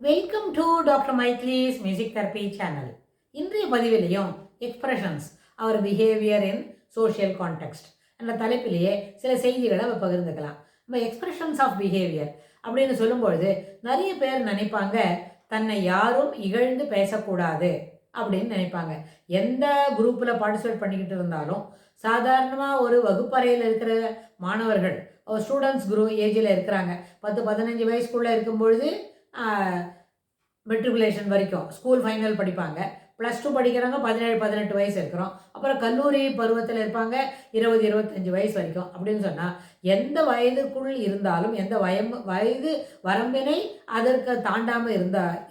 Welcome to doctor Maithili's music therapy channel. இன்றைய பதிவிலையும் expressions அவர் பிஹேவியர் இன் சோஷியல் கான்டெக்ஸ்ட் என்ற தலைப்பிலேயே சில செய்திகளை நம்ம பகிர்ந்துக்கலாம். நம்ம எக்ஸ்பிரஷன்ஸ் ஆஃப் பிஹேவியர் அப்படின்னு சொல்லும்பொழுது நிறைய பேர் நினைப்பாங்க, தன்னை யாரும் இகழ்ந்து பேசக்கூடாது அப்படின்னு நினைப்பாங்க. எந்த குரூப்பில் பார்ட்டிசிபேட் பண்ணிக்கிட்டு இருந்தாலும், சாதாரணமாக ஒரு வகுப்பறையில் இருக்கிற மாணவர்கள், ஸ்டூடெண்ட்ஸ் ஏஜில் இருக்கிறாங்க, 10-15 வயசுக்குள்ளே இருக்கும்பொழுது மெட்ரிகுலேஷன் வரைக்கும் ஸ்கூல் ஃபைனல் படிப்பாங்க. +2 படிக்கிறவங்க 17-18 வயசு இருக்கிறோம். அப்புறம் கல்லூரி பருவத்தில் இருப்பாங்க 20-25 வயசு வரைக்கும். அப்படின்னு சொன்னால் எந்த வயதுக்குள் இருந்தாலும், எந்த வயது வரம்பினை அதற்கு தாண்டாமல்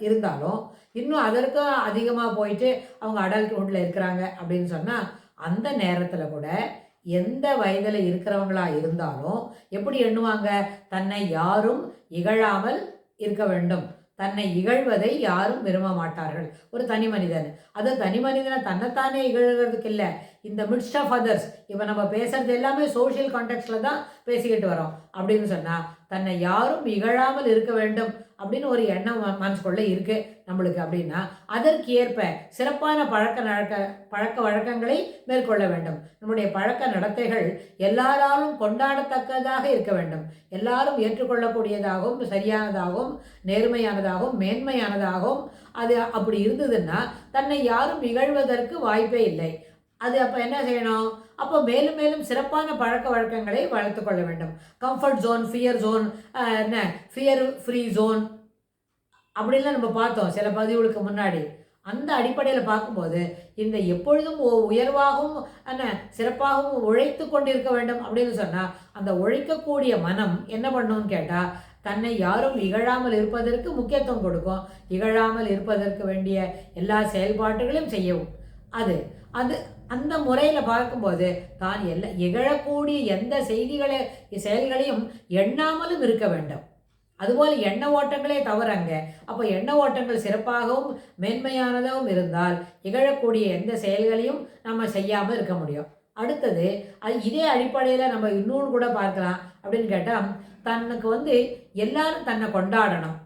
இருந்தாலும் இன்னும் அதற்கு அதிகமாக போயிட்டு அவங்க அடல்ட்ஹுட்டில் இருக்கிறாங்க அப்படின்னு சொன்னால், அந்த நேரத்தில் கூட எந்த வயதில் இருக்கிறவங்களா இருந்தாலும் எப்படி எண்ணுவாங்க, தன்னை யாரும் இகழாமல் இருக்க வேண்டும். தன்னை இகழ்வதை யாரும் விரும்ப மாட்டார்கள். ஒரு தனி மனிதன், அது தனி மனிதனை தன்னைத்தானே இகழ்கிறதுக்கு இல்லை, இந்த மிட்ஸ்ட் ஆஃப் அதர்ஸ். இப்போ நம்ம பேசுறது எல்லாமே சோஷியல் கான்டெக்ட்ல தான் பேசிக்கிட்டு வரோம். அப்படின்னு சொன்னால் தன்னை யாரும் இகழாமல் இருக்க வேண்டும் அப்படின்னு ஒரு எண்ணம் மனசுக்குள்ளே இருக்கு நம்மளுக்கு. அப்படின்னா அதற்கு ஏற்ப சிறப்பான பழக்க வழக்கங்களை மேற்கொள்ள வேண்டும். நம்முடைய பழக்க நடத்தைகள் எல்லாராலும் கொண்டாடத்தக்கதாக இருக்க வேண்டும். எல்லாரும் ஏற்றுக்கொள்ளக்கூடியதாகவும், சரியானதாகவும், நேர்மையானதாகவும், மேன்மையானதாகவும் அது அப்படி இருந்ததுன்னா தன்னை யாரும் இகழ்வதற்கு வாய்ப்பே இல்லை. அது அப்போ என்ன செய்யணும்? அப்போ மேலும் மேலும் சிறப்பான பழக்க வழக்கங்களை வளர்த்து கொள்ள வேண்டும். கம்ஃபர்ட் ஜோன், ஃபியர் ஜோன், என்ன ஃபியர் ஃப்ரீ ஜோன் அப்படின்லாம் நம்ம பார்த்தோம் சில பதிவுகளுக்கு முன்னாடி. அந்த அடிப்படையில் பார்க்கும்போது இந்த எப்பொழுதும் உயர்வாகவும் என்ன சிறப்பாகவும் உழைத்து கொண்டிருக்க வேண்டும் அப்படின்னு சொன்னால், அந்த உழைக்கக்கூடிய மனம் என்ன பண்ணணும்னு கேட்டால், தன்னை யாரும் இகழாமல் இருப்பதற்கு முக்கியத்துவம் கொடுக்கும். இகழாமல் இருப்பதற்கு வேண்டிய எல்லா செயல்பாடுகளையும் செய்யவும். அது அது அந்த முறையில் பார்க்கும்போது தான் இகழக்கூடிய எந்த செயல்களையும் எண்ணாமலும் இருக்க வேண்டும். அதுபோல் எண்ண ஓட்டங்களே தவறங்க. அப்போ எண்ண ஓட்டங்கள் சிறப்பாகவும் மேன்மையானதாகவும் இருந்தால் இகழக்கூடிய எந்த செயல்களையும் நம்ம செய்யாமல் இருக்க முடியும். அடுத்தது இதே அடிப்படையில் நம்ம இன்னொன்று கூட பார்க்கலாம். அப்படின்னு கேட்டால், தனக்கு எல்லாரும் தன்னை கொண்டாடணும்.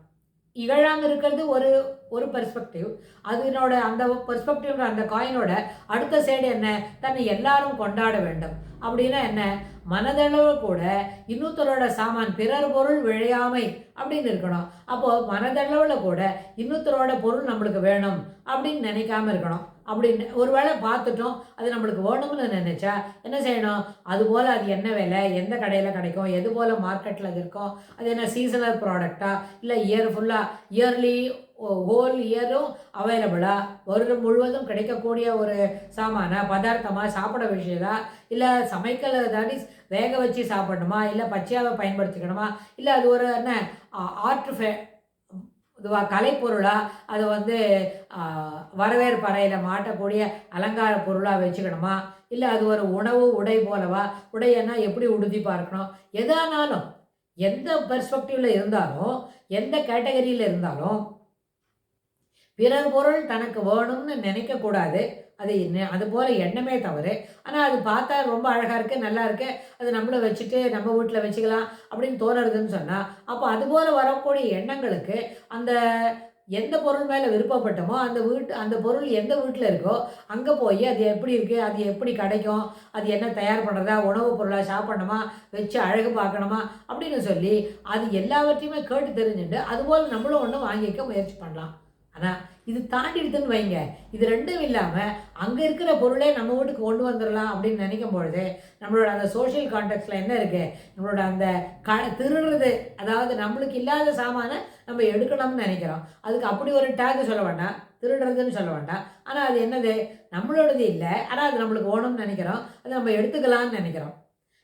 இகழாமல் இருக்கிறது ஒரு ஒரு பெர்ஸ்பெக்டிவ். அதனோட அந்த பெர்ஸ்பெக்டிவ், அந்த காயினோட அடுத்த சைடு என்ன, தன்னை எல்லாரும் கொண்டாட வேண்டும். அப்படின்னா என்ன, மனதளவு கூட இன்னொருத்தரோட சாமான், பிறர் பொருள் விழையாமை அப்படின்னு இருக்கணும். அப்போது மனதளவில் கூட இன்னொருத்தரோட பொருள் நம்மளுக்கு வேணும் அப்படின்னு நினைக்காம இருக்கணும். அப்படின்னு ஒரு வேளை பார்த்துட்டோம், அது நம்மளுக்கு வேணும்னு நினச்சா என்ன செய்யணும்? அதுபோல் அது என்ன விலை, எந்த கடையில் கிடைக்கும், எது போல் மார்க்கெட்டில் அது இருக்கும், அது என்ன சீசனல் ப்ராடக்டா, இல்லை இயர்லி ஹோல் இயரும் அவைலபிளா, வருடம் முழுவதும் கிடைக்கக்கூடிய ஒரு சாமானா, பதார்த்தமாக, சாப்பிட விஷயதா, இல்லை சமைக்கல தாண்டி வேக வச்சு சாப்பிடணுமா, இல்லை பச்சையாவை பயன்படுத்திக்கணுமா, இல்லை அது ஒரு என்ன இதுவா கலைப்பொருளாக, அதை வரவேற்பு அறையில் மாட்டக்கூடிய அலங்கார பொருளாக வச்சுக்கணுமா, இல்லை அது ஒரு உணவு உடை போலவா, உடையன்னா எப்படி உடுத்தி பார்க்கணும், எதானாலும் எந்த பெர்ஸ்பெக்டிவில் இருந்தாலும், எந்த கேட்டகரியில் இருந்தாலும் பிறர் பொருள் தனக்கு வேணும்னு நினைக்கக்கூடாது. அது போல் எண்ணமே தவறு. ஆனால் அது பார்த்தா ரொம்ப அழகாக இருக்குது, நல்லா இருக்குது, அது நம்மளை வச்சுட்டு நம்ம வீட்டில் வச்சுக்கலாம் அப்படின்னு தோணுறதுன்னு சொன்னால், அப்போ அதுபோல் வரக்கூடிய எண்ணங்களுக்கு அந்த எந்த பொருள் மேலே விருப்பப்பட்டமோ அந்த பொருள் எந்த வீட்டில் இருக்கோ அங்கே போய் அது எப்படி இருக்குது, அது எப்படி கிடைக்கும், அது என்ன தயார் பண்ணுறதா, உணவுப் பொருளாக சாப்பிடணுமா, வச்சு அழகு பார்க்கணுமா அப்படின்னு சொல்லி அது எல்லாவற்றையுமே கேட்டு தெரிஞ்சுட்டு அதுபோல் நம்மளும் ஒன்று வாங்கிக்க முயற்சி பண்ணலாம். ஆனால் இது தாண்டிடுதுன்னு வைங்க, இது ரெண்டும் இல்லாமல் அங்கே இருக்கிற பொருளே நம்ம வீட்டுக்கு கொண்டு வந்துடலாம் அப்படின்னு நினைக்கும் பொழுது நம்மளோட அந்த சோஷியல் கான்டெக்ட்ஸில் என்ன இருக்குது, நம்மளோட அந்த திருடுறது, அதாவது நம்மளுக்கு இல்லாத சாமானை நம்ம எடுக்கணும்னு நினைக்கிறோம். அதுக்கு அப்படி ஒரு டேக் சொல்ல வேண்டாம், திருடுறதுன்னு சொல்ல வேண்டாம். ஆனால் அது என்னது, நம்மளோடது இல்லை, ஆனால் அது நம்மளுக்கு வேணும்னு நினைக்கிறோம், அதை நம்ம எடுத்துக்கலாம்னு நினைக்கிறோம்.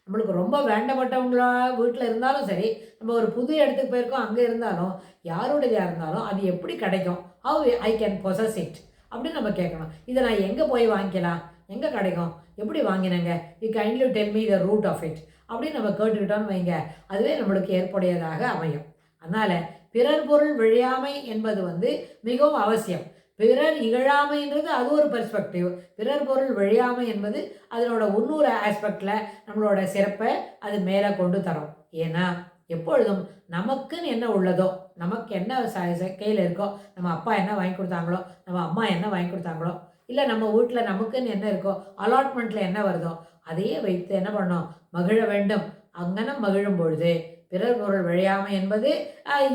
நம்மளுக்கு ரொம்ப வேண்டப்பட்டவங்களா வீட்டில் இருந்தாலும் சரி, நம்ம ஒரு புது இடத்துக்கு போயிருக்கோம், அங்கே இருந்தாலும் யாரோடதாக இருந்தாலும் அது எப்படி கிடைக்கும், how I can possess it அப்படின்னு நம்ம கேட்கணும். இதை நான் எங்கே போய் வாங்கிக்கலாம், எங்கே கிடைக்கும், எப்படி வாங்கினேங்க, you kindly tell me the route of it அப்படின்னு நம்ம கேட்டுக்கிட்டோன்னு வைங்க, அதுவே நம்மளுக்கு ஏற்புடையதாக அமையும். அதனால் பிறர் பொருள் விழையாமை என்பது மிகவும் அவசியம். பிறர் இகழாமைன்றது அது ஒரு பெர்ஸ்பெக்டிவ். பிறர் பொருள் விழையாமை என்பது அதனோட இன்னொரு ஆஸ்பெக்டில் நம்மளோட சிறப்பை அது மேலே கொண்டு தரும். ஏன்னா எப்பொழுதும் நமக்குன்னு என்ன உள்ளதோ, நமக்கு என்ன கையில் இருக்கோ, நம்ம அப்பா என்ன வாங்கி கொடுத்தாங்களோ, நம்ம அம்மா என்ன வாங்கி கொடுத்தாங்களோ, இல்லை நம்ம வீட்டில் நமக்குன்னு என்ன இருக்கோ, அலாட்மெண்ட்டில் என்ன வருதோ அதையே வைத்து என்ன பண்ணோம், மகிழ வேண்டும். அங்கனம் மகிழும் பொழுது பிறர் பொருள் விழையாமை என்பது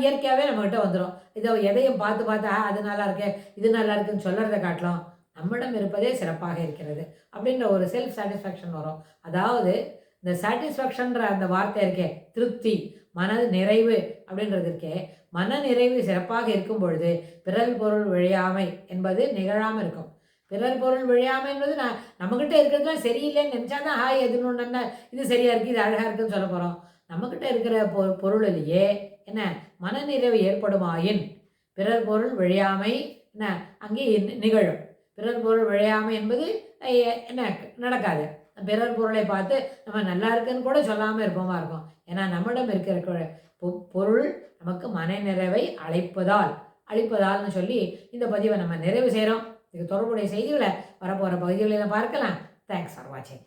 இயற்கையாகவே நம்மகிட்ட வந்துடும். இதை எதையும் பார்த்து பார்த்து அது நல்லா இருக்கு, இது நல்லா இருக்குன்னு சொல்கிறத காட்டிலும் நம்மிடம் இருப்பதே சிறப்பாக இருக்கிறது அப்படின்ற ஒரு செல்ஃப் சாட்டிஸ்ஃபேக்ஷன் வரும். அதாவது இந்த சாட்டிஸ்ஃபேக்ஷன்ற அந்த வார்த்தை இருக்கே, திருப்தி, மன நிறைவு அப்படின்றது இருக்கே, மன நிறைவு சிறப்பாக இருக்கும் பொழுது பிறர் பொருள் விழையாமை என்பது நிகழாமல் இருக்கும். பிறர் பொருள் விழையாமை என்பது நம்மக்கிட்ட இருக்கிறதுலாம் சரியில்லைன்னு நினச்சா தான் ஹாய் எதுன்னு ஒன்று இது சரியாக இருக்குது, இது அழகாக இருக்குதுன்னு சொல்ல போகிறோம். நம்மக்கிட்ட இருக்கிற பொருளிலேயே என்ன மனநிறைவு ஏற்படுமாயின் பிறர் பொருள் விழையாமை என்ன அங்கே நிகழும். பிறர் பொருள் விழையாமை என்பது என்ன நடக்காது. பிறர் பொருளை பார்த்து நம்ம நல்லா இருக்குன்னு கூட சொல்லாமல் இருப்போமா இருக்கும். ஏன்னா நம்மிடம் இருக்கிற பொருள் நமக்கு மன நிறைவை அளிப்பதால்னு சொல்லி இந்த பதிவை நம்ம நிறைவு செய்கிறோம். இதுக்கு தொடர்புடைய செய்திகளை வரப்போகிற பகுதிகளில் பார்க்கலாம். தேங்க்ஸ் ஃபார் வாட்சிங்.